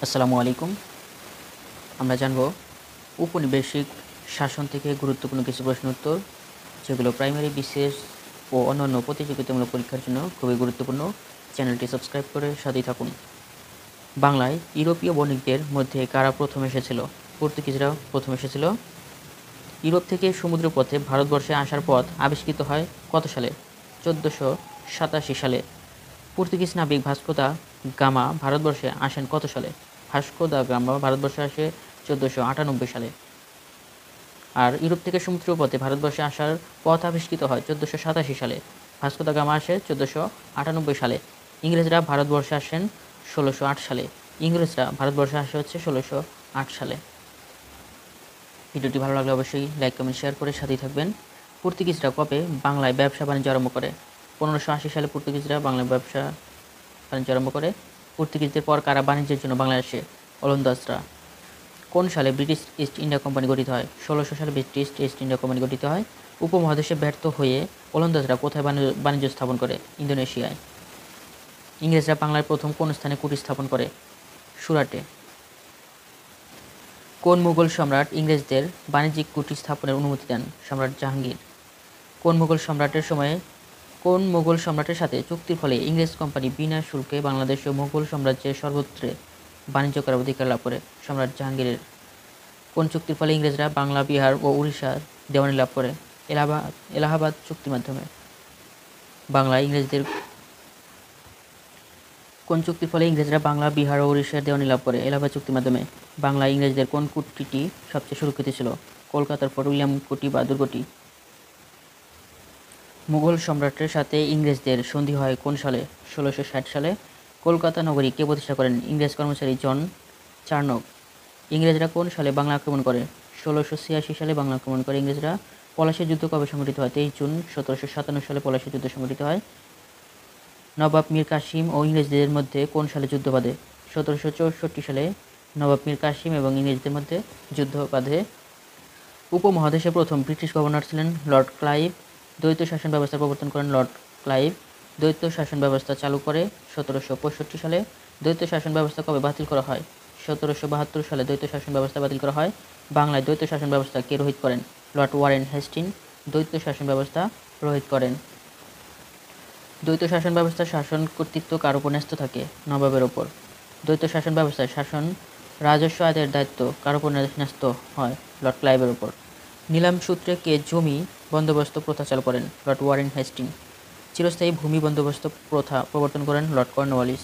আসসালামু আলাইকুম। আমরা জানব উপনিবেশিক শাসন থেকে গুরুত্বপূর্ণ কিছু প্রশ্ন উত্তর, যেগুলো প্রাইমারি, বিশেষ ও অন্যান্য প্রতিযোগিতামূলক পরীক্ষার জন্য খুবই গুরুত্বপূর্ণ। চ্যানেলটি সাবস্ক্রাইব করে সাথেই থাকুন। বাংলায় ইউরোপীয় বণিকদের মধ্যে কারা প্রথম এসেছিল? পর্তুগিজরা প্রথম এসেছিল। ইউরোপ থেকে সমুদ্রপথে ভারতবর্ষে আসার পথ আবিষ্কৃত হয় কত সালে? 1487 সালে। পর্তুগিজ নাবিক ভাস্কো দা গামা ভারতবর্ষে আসেন কত সালে? ভাস্কো দা গামা ভারতবর্ষে আসে 1498 সালে। আর ইউরোপ থেকে সমুদ্রপথে ভারতবর্ষে আসার পথ আবিষ্কৃত হয় 1487 সালে। ভাস্কো দা গামা আসে 1498 সালে। ইংরেজরা ভারতবর্ষে আসেন 1608 সালে। ইংরেজরা ভারতবর্ষে আসে হচ্ছে 1608 সালে। ভিডিওটি ভালো লাগলে অবশ্যই লাইক, কমেন্ট, শেয়ার করে সাথেই থাকবেন। পর্তুগিজরা কবে বাংলায় ব্যবসা বাণিজ্য আরম্ভ করে? 1580 সালে পর্তুগিজরা বাংলায় ব্যবসা বাণিজ্য আরম্ভ করে। পর্তুগিজদের পর কারা বাণিজ্যের জন্য বাংলায় আসে? ওলন্দাজরা। কোন সালে ব্রিটিশ ইস্ট ইন্ডিয়া কোম্পানি গঠিত হয়? 1600 সালে ব্রিটিশ ইস্ট ইন্ডিয়া কোম্পানি গঠিত হয়। উপমহাদেশে ব্যর্থ হয়ে ওলন্দাজরা কোথায় বাণিজ্য স্থাপন করে? ইন্দোনেশিয়ায়। ইংরেজরা বাংলার প্রথম কোন স্থানে কুটির স্থাপন করে? সুরাটে। কোন মুঘল সম্রাট ইংরেজদের বাণিজ্যিক কুটির স্থাপনের অনুমতি দেন? সম্রাট জাহাঙ্গীর। কোন মুঘল সম্রাটের সাথে চুক্তির ফলে ইংরেজ কোম্পানি বিনা শুল্কে বাংলাদেশ ও মুঘল সাম্রাজ্যের সর্বত্রে বাণিজ্য করার অধিকার লাভ করে? সম্রাট জাহাঙ্গীরের। কোন চুক্তির ফলে ইংরেজরা বাংলা, বিহার ও উড়িষ্যার দেওয়ানি লাভ করে? এলাহাবাদ চুক্তির মাধ্যমে। বাংলা ইংরেজদের কোন চুক্তির ফলে ইংরেজরা বাংলা, বিহার ও উড়িষ্যার দেওয়ানি লাভ করে? এলাহাবাদ চুক্তির মাধ্যমে। বাংলা ইংরেজদের কোন কুটিটি সবচেয়ে সুরক্ষিত ছিল? কলকাতার ফোর্ট উইলিয়াম কুটি বা দুর্গটি। মুঘল সম্রাটের সাথে ইংরেজদের সন্ধি হয় কোন সালে? 1660 সালে। কলকাতা নগরী কে প্রতিষ্ঠা করেন? ইংরেজ কর্মচারী জন চার্নক। ইংরেজরা কোন সালে বাংলা আক্রমণ করে? 1686 সালে বাংলা আক্রমণ করে ইংরেজরা। পলাশীর যুদ্ধ কবে সংঘটিত হয়? 23 জুন 1757 সালে পলাশীর যুদ্ধ সংঘটিত হয়। নবাব মীর কাসিম ও ইংরেজদের মধ্যে কোন সালে যুদ্ধ বাধে? 1764 সালে নবাব মীর কাসিম এবং ইংরেজদের মধ্যে যুদ্ধ বাধে। উপমহাদেশে প্রথম ব্রিটিশ গভর্নর ছিলেন লর্ড ক্লাইভ। দ্বৈত শাসন ব্যবস্থার প্রবর্তন করেন লর্ড ক্লাইভ। দ্বৈত শাসন ব্যবস্থা চালু করে 1765 সালে। দ্বৈত শাসন ব্যবস্থা কবে বাতিল করা হয়? 1772 সালে দ্বৈত শাসন ব্যবস্থা বাতিল করা হয়। বাংলায় দ্বৈত শাসন ব্যবস্থা কে রহিত করেন? লর্ড ওয়ারেন হেস্টিং দ্বৈত শাসন ব্যবস্থা রহিত করেন। দ্বৈত শাসন ব্যবস্থার শাসন কর্তৃত্ব কার উপর ন্যস্ত থাকে? নবাবের ওপর। দ্বৈত শাসন ব্যবস্থায় শাসন রাজস্ব আদায়ের দায়িত্ব কার উপর ন্যস্ত হয়? লর্ড ক্লাইভের উপর। নিলাম সূত্রে কে জমি বন্দোবস্ত প্রথা চালু করেন? Lord Warren Hasting. চিরস্থায়ী ভূমি বন্দোবস্ত প্রথা প্রবর্তন করেন লর্ড কর্নওয়ালিস।